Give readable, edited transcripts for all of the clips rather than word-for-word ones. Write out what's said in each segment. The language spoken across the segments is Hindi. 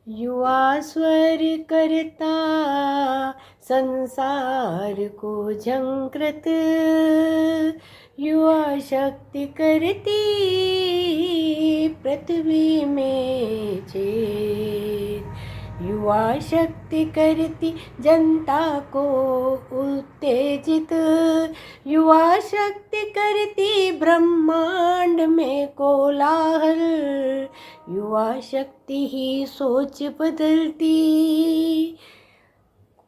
युवा स्वर करता संसार को झंकृत, युवा शक्ति करती पृथ्वी में छेद। युवा शक्ति करती जनता को उत्तेजित, युवा शक्ति करती ब्रह्मांड में कोलाहल। युवा शक्ति ही सोच बदलती,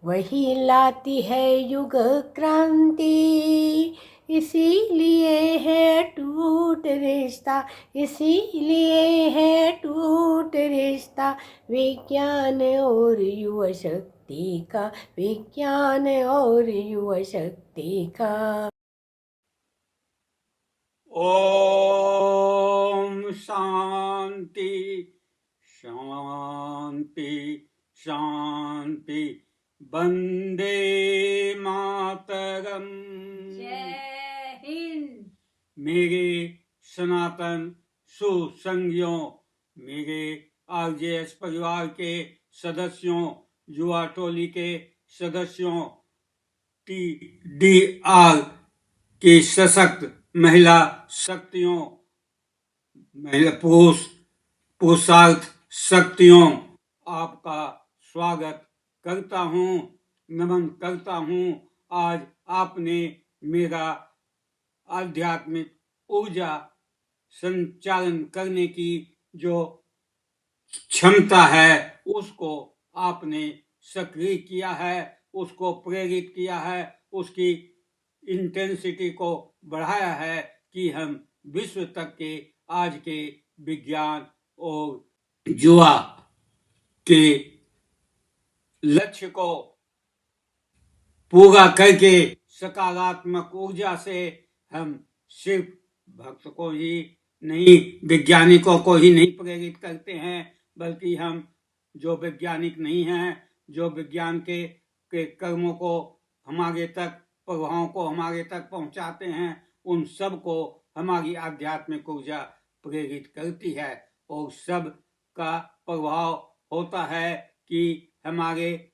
वही लाती है युग क्रांति। इसीलिए है टूट रिश्ता, इसीलिए है टूट रिश्ता विज्ञान और युवा शक्ति का, विज्ञान और युवा शक्ति का। ओम शांति शांति शांति। वंदे मातरम। जय हिंद। मेरे सनातन सुसंगियों, मेरे आरजेएस परिवार के सदस्यों, युवा टोली के सदस्यों, टीडीआर के सशक्त महिला शक्तियों, महिला पुरुषार्थ शक्तियों, आपका स्वागत करता हूँ, नमन करता हूँ। आज आपने मेरा आध्यात्मिक ऊर्जा संचालन करने की जो क्षमता है उसको आपने सक्रिय किया है, उसको प्रेरित किया है, उसकी इंटेंसिटी को बढ़ाया है कि हम विश्व तक के आज के विज्ञान और युवा के लक्ष्य को पूरा करके सकारात्मक ऊर्जा से हम सिर्फ भक्त को ही नहीं, वैज्ञानिकों को ही नहीं प्रेरित करते हैं, बल्कि हम जो वैज्ञानिक नहीं हैं, जो विज्ञान के कर्मों को हमारे तक, प्रभावों को हमारे तक पहुंचाते हैं, उन सब को हमारी आध्यात्मिक ऊर्जा प्रेरित करती है। और सब का प्रभाव होता है कि हमारे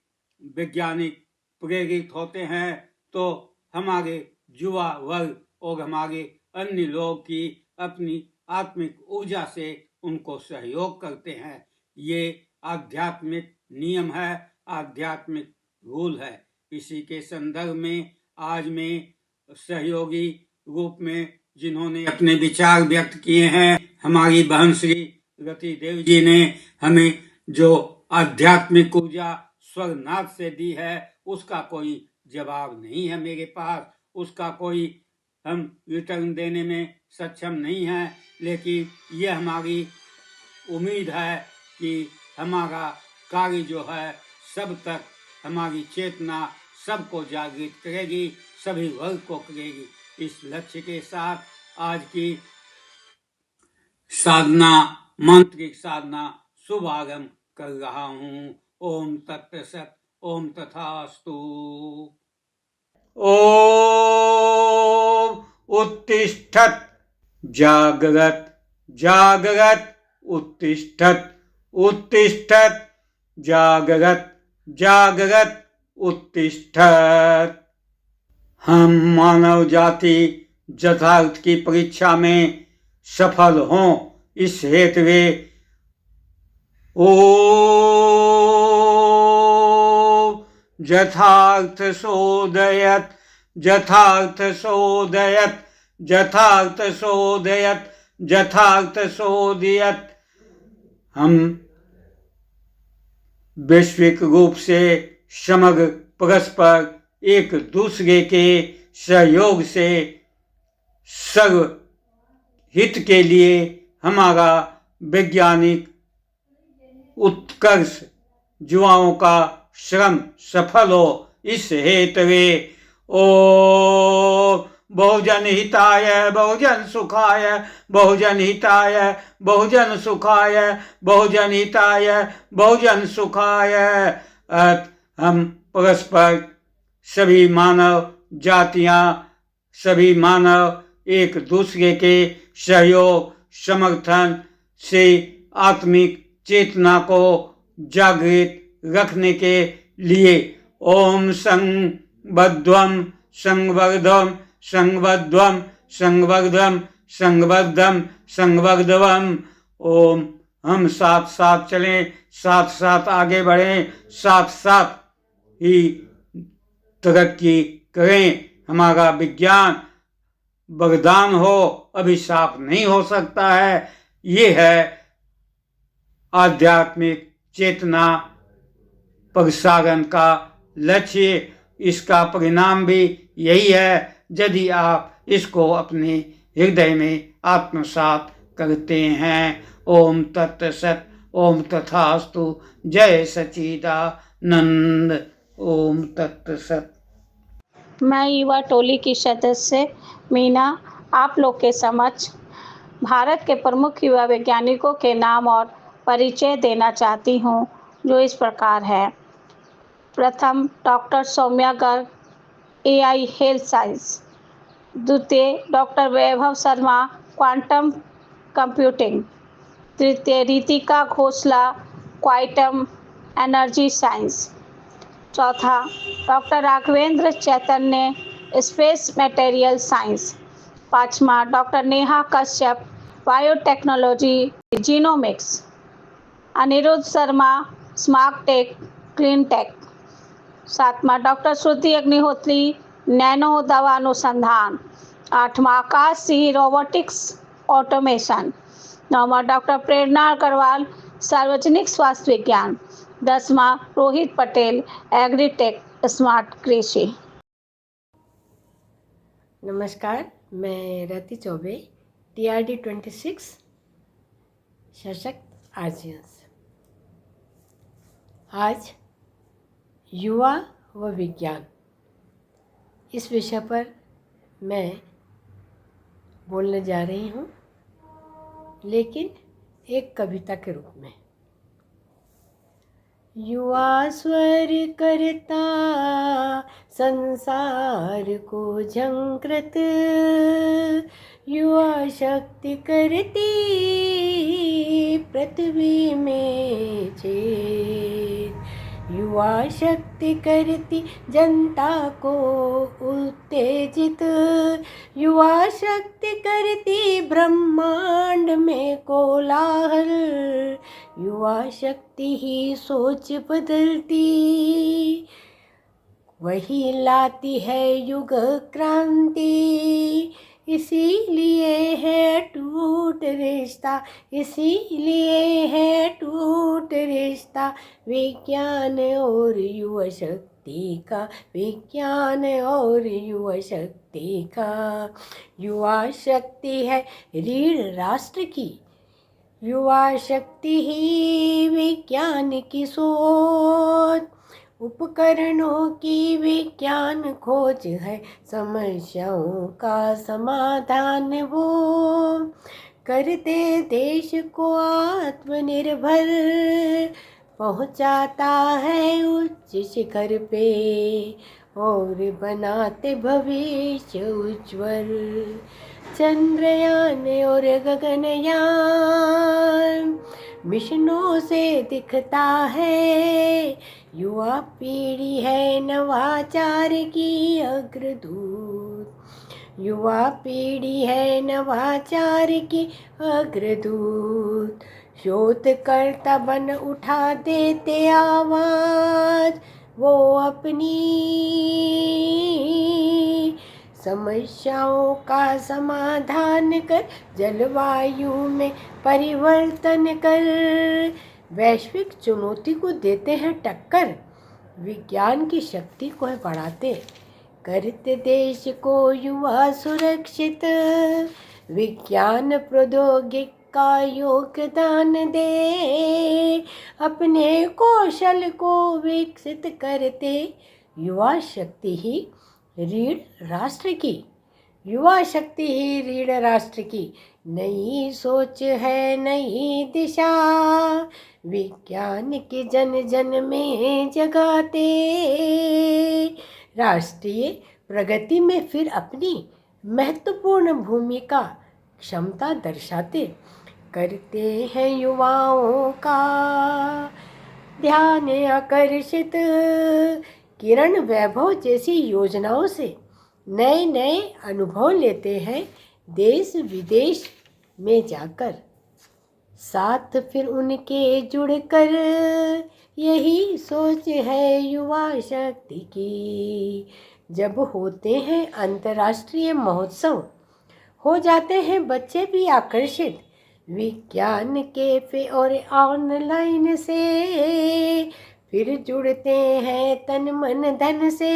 वैज्ञानिक प्रेरित होते हैं तो हमारे युवा वर्ग और हमारे अन्य लोग की अपनी आत्मिक ऊर्जा से उनको सहयोग करते हैं। ये आध्यात्मिक नियम है, आध्यात्मिक रूल है। इसी के संदर्भ में आज मैं सहयोगी रूप में जिन्होंने अपने विचार व्यक्त किए हैं, हमारी बहन श्री रति देव जी ने हमें जो आध्यात्मिक ऊर्जा स्वर्गनाथ से दी है, उसका कोई जवाब नहीं है मेरे पास, उसका कोई हम रिटर्न देने में सक्षम नहीं है। लेकिन यह हमारी उम्मीद है कि हमारा कार्य जो है सब तक, हमारी चेतना सबको जागृत करेगी, सभी वर्ग को करेगी। इस लक्ष्य के साथ आज की साधना, मांत्रिक साधना शुभारंभ कर रहा हूँ। ओम तत्सत, ओम तथास्तु। ओम उत्तिष्ठत जागृत जागृत, उत्तिष्ठत उत्तिष्ठत जागृत जागृत, उत्तिष्ठत। हम मानव जाति यथार्थ की परीक्षा में सफल हों, इस हेतु ओ यथार्थ शोधयत यथार्थ शोधयत यथार्थ शोधयत यथार्थ शोधयत। हम वैश्विक रूप से समग्र परस्पर एक दूसरे के सहयोग से सर्व हित के लिए हमारा वैज्ञानिक उत्कर्ष, युवाओं का श्रम सफल हो, इस हेतु ओ बहुजन हिताय बहुजन सुखाय बहुजन हिताय बहुजन सुखाय बहुजन हिताय बहुजन सुखाय। हम परस्पर सभी मानव जातियां, सभी मानव एक दूसरे के सहयोग समर्थन से आत्मिक चेतना को जागृत रखने के लिए ओम संबद्धम संवर्धम संवर्धम संवर्धम संवर्धम संवर्धवम। ओम हम साथ साथ चलें, साथ साथ आगे बढ़ें, साथ साथ ही तरक्की करें। हमारा विज्ञान वरदान हो, अभिशाप नहीं हो सकता है। ये है आध्यात्मिक चेतना प्रसारण का लक्ष्य। इसका परिणाम भी यही है यदि आप इसको अपने हृदय में आत्मसात करते हैं। ओम तत्सत। ओम तथास्तु। जय सच्चिदानंद। ओम तत्सत। मैं युवा टोली की सदस्य मीना आप लोग के समक्ष भारत के प्रमुख युवा वैज्ञानिकों के नाम और परिचय देना चाहती हूँ, जो इस प्रकार है। प्रथम doctor Saumya Garg, AI health science. द्वितीय doctor Vaibhav Sharma, quantum computing. तृतीय Ritika Ghoshla, quantum energy science. चौथा doctor Raghavendra Chaitanya, space material science. पांचवा doctor Neha Kashyap, biotechnology genomics. Aniruddh Sharma, smart tech clean tech. सातवां डॉक्टर श्रुति अग्निहोत्री, नैनो दवा अनुसंधान। आठवां आकाश सिंह, रोबोटिक्स ऑटोमेशन। नौवां डॉक्टर प्रेरणा अग्रवाल, सार्वजनिक स्वास्थ्य विज्ञान। 10वां रोहित पटेल, एग्रीटेक स्मार्ट कृषि। नमस्कार, मैं रति चौबे, TRD 26 सशक्त आर्जियंस। आज युवा व विज्ञान इस विषय पर मैं बोलने जा रही हूँ, लेकिन एक कविता के रूप में। युवा स्वर करता संसार को झंकृत, युवा शक्ति करती पृथ्वी में छेद, युवा शक्ति करती जनता को उत्तेजित, युवा शक्ति करती ब्रह्मांड में कोलाहल, युवा शक्ति ही सोच बदलती, वही लाती है युग क्रांति। इसीलिए है टूट रिश्ता, इसीलिए है टूट रिश्ता विज्ञान और युवा शक्ति का, विज्ञान और युवा शक्ति का। युवा शक्ति है रीढ़ राष्ट्र की, युवा शक्ति ही विज्ञान की सोच, उपकरणों की विज्ञान खोज है, समस्याओं का समाधान वो करते देश को आत्मनिर्भर, पहुंचाता है उच्च शिखर पे और बनाते भविष्य उज्ज्वल। चंद्रयान और गगनयान मिशनों से दिखता है, युवा पीढ़ी है नवाचार की अग्रदूत, युवा पीढ़ी है नवाचार की अग्रदूत। शोधकर्ता बन उठा देते आवाज, वो अपनी समस्याओं का समाधान कर, जलवायु में परिवर्तन कर, वैश्विक चुनौती को देते हैं टक्कर, विज्ञान की शक्ति को बढ़ाते, करते देश को युवा सुरक्षित, विज्ञान प्रौद्योगिकी का योगदान दे, अपने कौशल को विकसित करते, युवा शक्ति ही रीढ़ राष्ट्र की, युवा शक्ति ही रीढ़ राष्ट्र की। नई सोच है नई दिशा, विज्ञान के जन जन में जगाते, राष्ट्रीय प्रगति में फिर अपनी महत्वपूर्ण भूमिका क्षमता दर्शाते, करते हैं युवाओं का ध्यान आकर्षित किरण वैभव जैसी योजनाओं से नए नए अनुभव लेते हैं देश विदेश में जाकर। साथ फिर उनके जुड़कर यही सोच है युवा शक्ति की। जब होते हैं अंतर्राष्ट्रीय महोत्सव हो जाते हैं बच्चे भी आकर्षित विज्ञान कैफे और ऑनलाइन से। फिर जुड़ते हैं तन मन धन से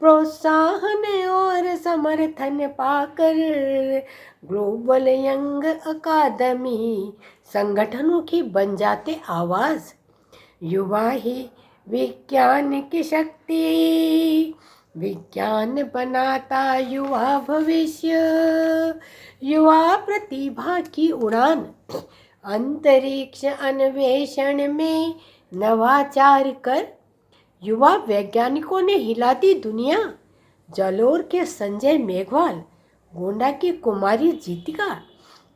प्रोत्साहन और समर्थन पाकर ग्लोबल यंग अकादमी संगठनों की बन जाते आवाज़। युवा ही विज्ञान की शक्ति, विज्ञान बनाता युवा भविष्य। युवा प्रतिभा की उड़ान अंतरिक्ष अन्वेषण में नवाचार कर युवा वैज्ञानिकों ने हिला दी दुनिया। जालोर के संजय मेघवाल, गोंडा की कुमारी जीतिका,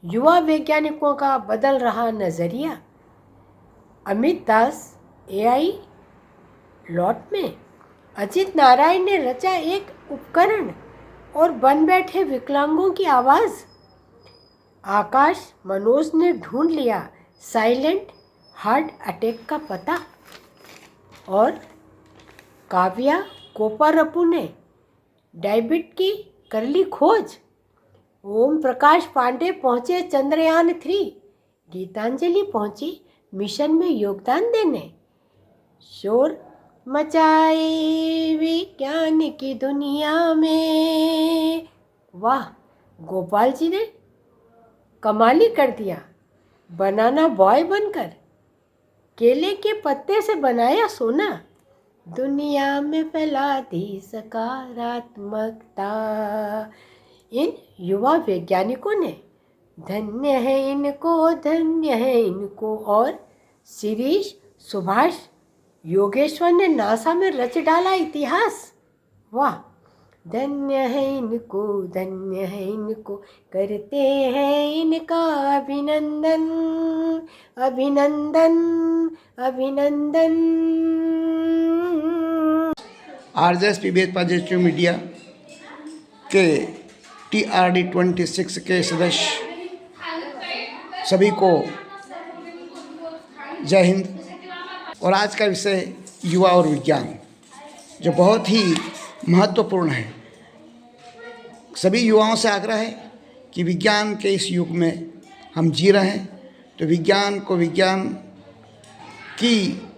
युवा वैज्ञानिकों का बदल रहा नजरिया। अमित दास एआई लॉट में अजित नारायण ने रचा एक उपकरण और बन बैठे विकलांगों की आवाज़। आकाश मनोज ने ढूंढ लिया साइलेंट हार्ट अटैक का पता। और काव्या कोपारपू ने डायबिट की कर ली खोज। ओम प्रकाश पांडे पहुंचे चंद्रयान 3। गीतांजलि पहुंची मिशन में योगदान देने। शोर मचाए विज्ञान की दुनिया में। वाह, गोपाल जी ने कमाल ही कर दिया। बनाना बॉय बनकर केले के पत्ते से बनाया सोना। दुनिया में फैला दी सकारात्मकता। इन युवा वैज्ञानिकों ने धन्य है इनको, धन्य है इनको। और शिरीष सुभाष योगेश्वर ने नासा में रच डाला इतिहास। वाह, धन्य है इनको, धन्य है इनको, करते हैं इनका अभिनंदन, अभिनंदन, अभिनंदन। आरजेएस पीबीएच पॉजिटिव मीडिया के TRD 26 के सदस्य सभी को जय हिंद। और आज का विषय युवा और विज्ञान, जो बहुत ही महत्वपूर्ण है। सभी युवाओं से आग्रह है कि विज्ञान के इस युग में हम जी रहे हैं, तो विज्ञान को, विज्ञान की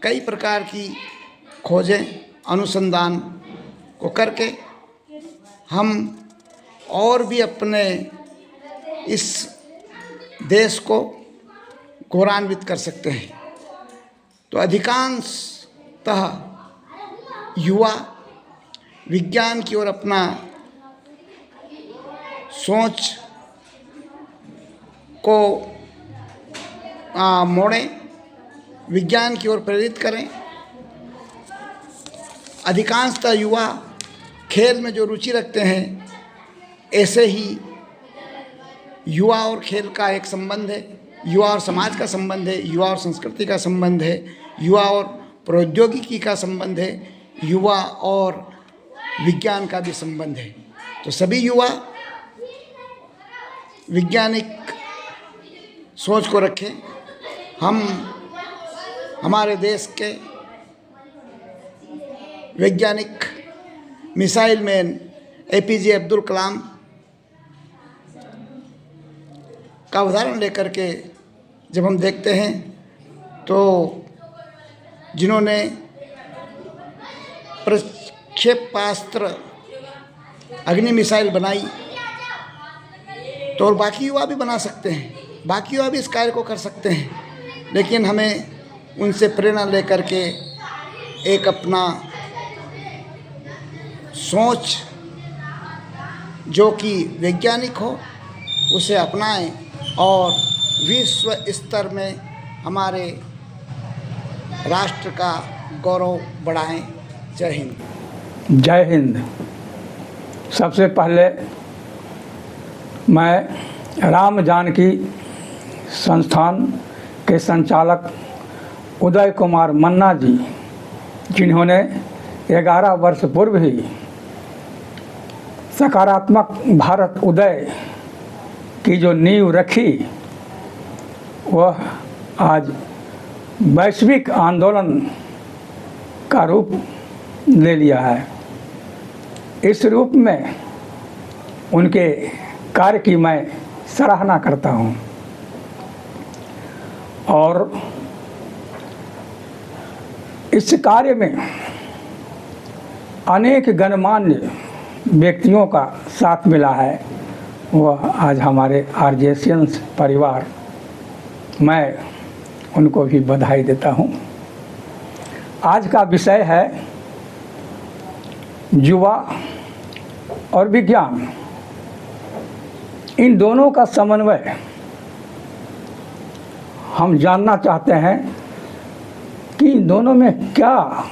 कई प्रकार की खोजें, अनुसंधान को करके हम और भी अपने इस देश को गौरवान्वित कर सकते हैं। तो अधिकांशतः युवा विज्ञान की ओर अपना सोच को मोड़ें, विज्ञान की ओर प्रेरित करें। अधिकांशतः युवा खेल में जो रुचि रखते हैं, ऐसे ही युवा और खेल का एक संबंध है, युवा और समाज का संबंध है, युवा और संस्कृति का संबंध है, युवा और प्रौद्योगिकी का संबंध है, युवा और विज्ञान का भी संबंध है। तो सभी युवा वैज्ञानिक सोच को रखें। हम हमारे देश के वैज्ञानिक missile man APJ Abdul Kalam का उदाहरण लेकर के जब हम देखते हैं, तो जिन्होंने प्रक्षेपास्त्र अग्नि मिसाइल बनाई, तो और बाकी युवा भी बना सकते हैं, बाकी युवा भी इस कार्य को कर सकते हैं। लेकिन हमें उनसे प्रेरणा लेकर के एक अपना सोच जो कि वैज्ञानिक हो उसे अपनाएं और विश्व स्तर में हमारे राष्ट्र का गौरव बढ़ाएं। जय हिंद। जय हिंद। सबसे पहले मैं राम जानकी संस्थान के संचालक उदय कुमार मन्ना जी, जिन्होंने 11 वर्ष पूर्व ही सकारात्मक भारत उदय की जो नींव रखी, वह आज वैश्विक आंदोलन का रूप ले लिया है। इस रूप में उनके कार्य की मैं सराहना करता हूँ और इस कार्य में अनेक गणमान्य व्यक्तियों का साथ मिला है। वह आज हमारे आरजेशियंस परिवार, मैं उनको भी बधाई देता हूँ। आज का विषय है युवा और विज्ञान, इन दोनों का समन्वय। हम जानना चाहते हैं कि इन दोनों में क्या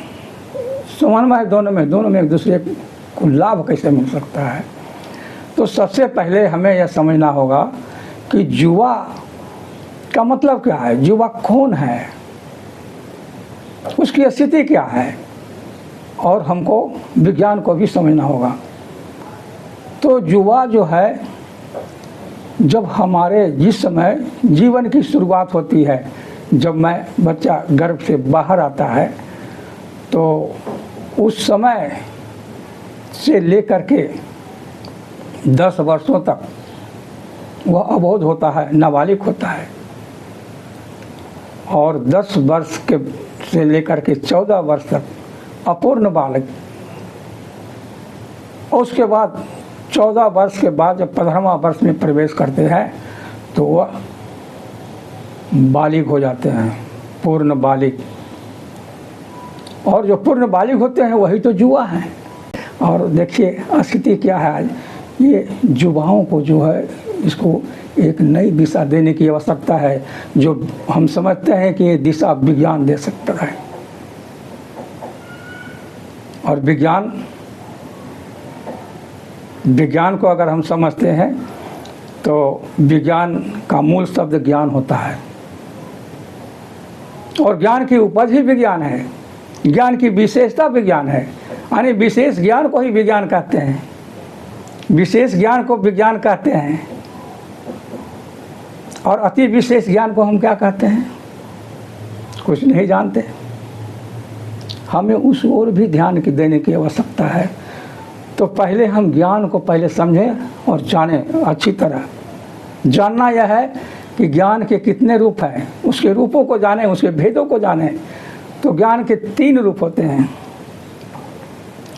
समन्वय है, दोनों में एक दूसरे को लाभ कैसे मिल सकता है। तो सबसे पहले हमें यह समझना होगा कि युवा का मतलब क्या है, युवा कौन है, उसकी स्थिति क्या है, और हमको विज्ञान को भी समझना होगा। तो युवा जो है, जब हमारे जिस समय जीवन की शुरुआत होती है, जब बच्चा गर्भ से बाहर आता है, तो उस समय से लेकर के 10 वर्षों तक वह अबोध होता है, नाबालिग होता है, और 10 वर्ष के से लेकर के 14 वर्ष तक अपूर्ण बालक, और उसके बाद 14 वर्ष के बाद जब 15वां वर्ष में प्रवेश करते हैं तो वह बालिग हो जाते हैं, पूर्ण बालिग। और जो पूर्ण बालिग होते हैं वही तो युवा हैं। और देखिए स्थिति क्या है आज, ये युवाओं को जो है इसको एक नई दिशा देने की आवश्यकता है, जो हम समझते हैं कि ये दिशा विज्ञान दे सकता है। और विज्ञान को अगर हम समझते हैं तो विज्ञान का मूल शब्द ज्ञान होता है, और ज्ञान की उपज ही विज्ञान है, ज्ञान की विशेषता विज्ञान है। यानी विशेष ज्ञान को ही विज्ञान कहते हैं, विशेष ज्ञान को विज्ञान कहते हैं। और अति विशेष ज्ञान को हम क्या कहते हैं, कुछ नहीं जानते। हमें उस ओर भी ध्यान देने की आवश्यकता है। तो पहले हम ज्ञान को पहले समझें और जानें अच्छी तरह। जानना यह है कि ज्ञान के कितने रूप हैं, उसके रूपों को जानें, उसके भेदों को जानें। तो ज्ञान के 3 रूप होते हैं,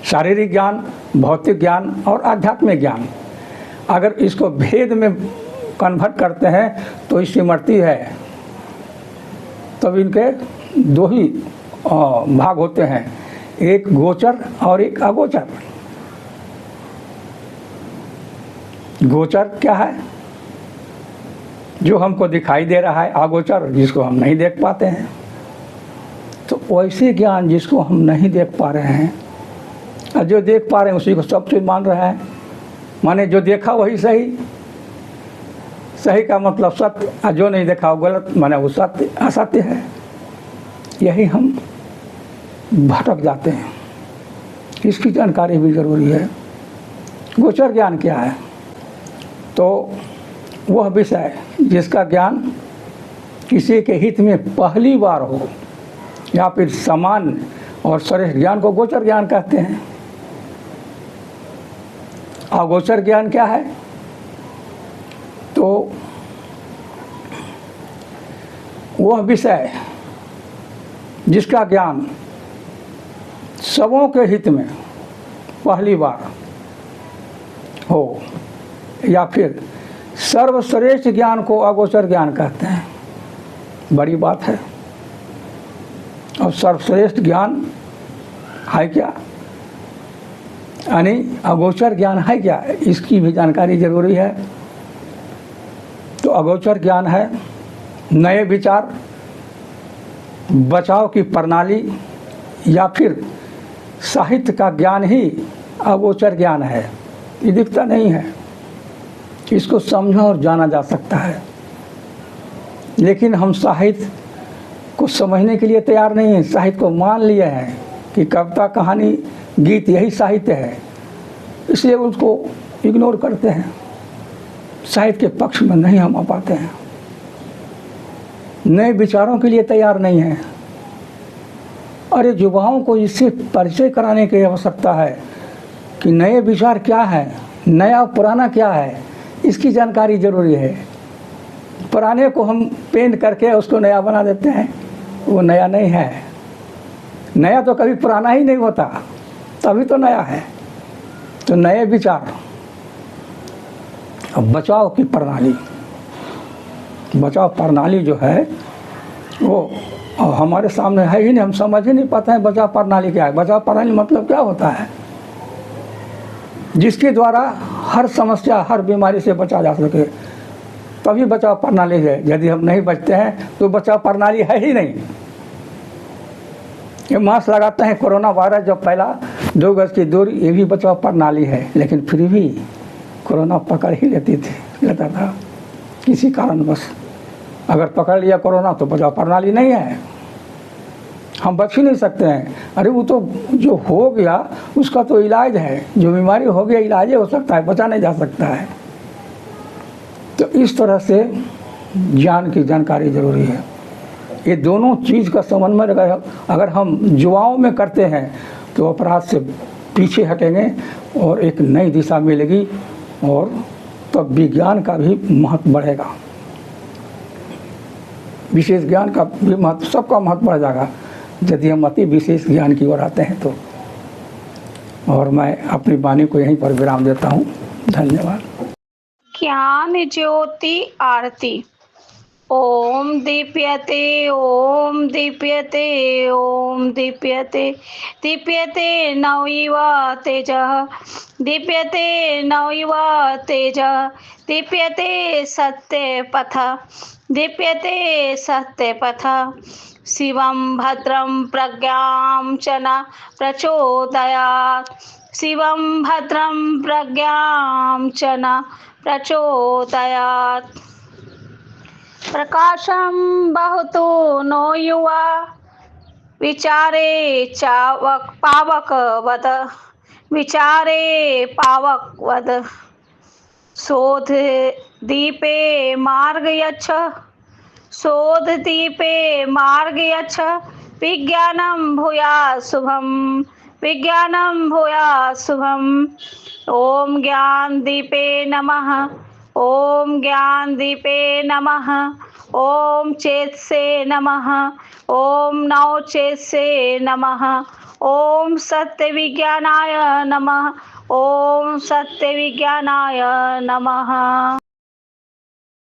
शारीरिक ज्ञान, भौतिक ज्ञान और आध्यात्मिक ज्ञान। अगर इसको भेद में कन्वर्ट करते हैं तो स्मृति है। तब इनके 2 ही भाग होते हैं, एक गोचर और एक अगोचर। गोचर क्या है, जो हमको दिखाई दे रहा है, अगोचर जिसको हम नहीं देख पाते हैं। तो वैसे ज्ञान जिसको हम नहीं देख पा रहे हैं, और जो देख पा रहे हैं उसी को सब चीज मान रहा है। माने जो देखा वही सही, सही का मतलब सत्य, और जो नहीं देखा वो गलत, माने वो सत्य असत्य है। यही हम भटक जाते हैं, इसकी जानकारी भी जरूरी है। गोचर ज्ञान क्या है, तो वह विषय जिसका ज्ञान किसी के हित में पहली बार हो, या फिर सामान्य और श्रेष्ठ ज्ञान को गोचर ज्ञान कहते हैं। अगोचर ज्ञान क्या है, तो वह विषय जिसका ज्ञान सबों के हित में पहली बार हो, या फिर सर्वश्रेष्ठ ज्ञान को अगोचर ज्ञान कहते हैं। बड़ी बात है। और सर्वश्रेष्ठ ज्ञान है क्या, यानी अगोचर ज्ञान है क्या, इसकी भी जानकारी जरूरी है। तो अगोचर ज्ञान है नए विचार, बचाव की प्रणाली, या फिर साहित्य का ज्ञान ही अगोचर ज्ञान है। ये दिखता नहीं है, इसको समझा और जाना जा सकता है। लेकिन हम साहित्य कुछ समझने के लिए तैयार नहीं है, साहित्य को मान लिए हैं कि कविता, कहानी, गीत यही साहित्य है, इसलिए उसको इग्नोर करते हैं, साहित्य के पक्ष में नहीं हम आ पाते हैं, नए विचारों के लिए तैयार नहीं हैं। अरे युवाओं को इससे परिचय कराने की आवश्यकता है कि नए विचार क्या है, नया पुराना क्या है, इसकी जानकारी जरूरी है। पुराने को हम पेंट करके उसको नया बना देते हैं, वो नया नहीं है। नया तो कभी पुराना ही नहीं होता, तभी तो नया है। तो नए विचार, अब बचाव की प्रणाली, बचाव प्रणाली जो है वो हमारे सामने है ही नहीं, हम समझ ही नहीं पाते हैं बचाव प्रणाली क्या है। बचाव प्रणाली मतलब क्या होता है? जिसके द्वारा हर समस्या, हर बीमारी से बचा जा सके, तभी बचाव प्रणाली है। यदि हम नहीं बचते हैं तो बचाव प्रणाली है ही नहीं। ये मास्क लगाते हैं, कोरोना वायरस जब फैला, 2 गज की दूरी, ये भी बचाव प्रणाली है, लेकिन फिर भी कोरोना पकड़ ही लेता था किसी कारणवश। अगर पकड़ लिया कोरोना तो बचाव प्रणाली नहीं है, हम बच ही नहीं सकते हैं। अरे वो तो जो हो गया उसका तो इलाज है, जो बीमारी हो गया इलाज हो सकता है, बचा नहीं जा सकता है। तो इस तरह से ज्ञान की जानकारी जरूरी है। ये दोनों चीज़ का समन्वय अगर हम युवाओं में करते हैं तो अपराध से पीछे हटेंगे और एक नई दिशा मिलेगी, और तब विज्ञान का भी महत्व बढ़ेगा, विशेष ज्ञान का भी महत्व, सबका महत्व बढ़ जाएगा यदि हम अति विशेष ज्ञान की ओर आते हैं तो। और मैं अपनी वाणी को यहीं पर विराम देता हूँ। धन्यवाद। ज्ञान ज्योति आरती। ओम दीप्यते, ओम दीप्यते, ओम दीप्यते, दीप्यते नवैव तेजः, दीप्यते नवैव तेजः, दीप्यते सत्यपथः, दीप्यते सत्यपथः। शिवं भद्रं प्रज्ञां च न प्रचोदयात्, शिवं भद्रं प्रज्ञां च न प्रचोदयात्। प्रकाशं बहुतो नो युवा, विचारे चावक पावक वद, विचारे पावक वद। शोध दीपे मार्ग यच्छ, शोध दीपे मार्ग यच्छ, विज्ञानं भूयात् शुभं, विज्ञानं भूयात् शुभम्। ओम ज्ञान दीपे नमः, ओम ज्ञान दीपे नमः, ओम चेतसे नमः, ओम नव चेतसे नमः, ओम सत्य विज्ञानाय नमः, ओम सत्य विज्ञानाय नमः।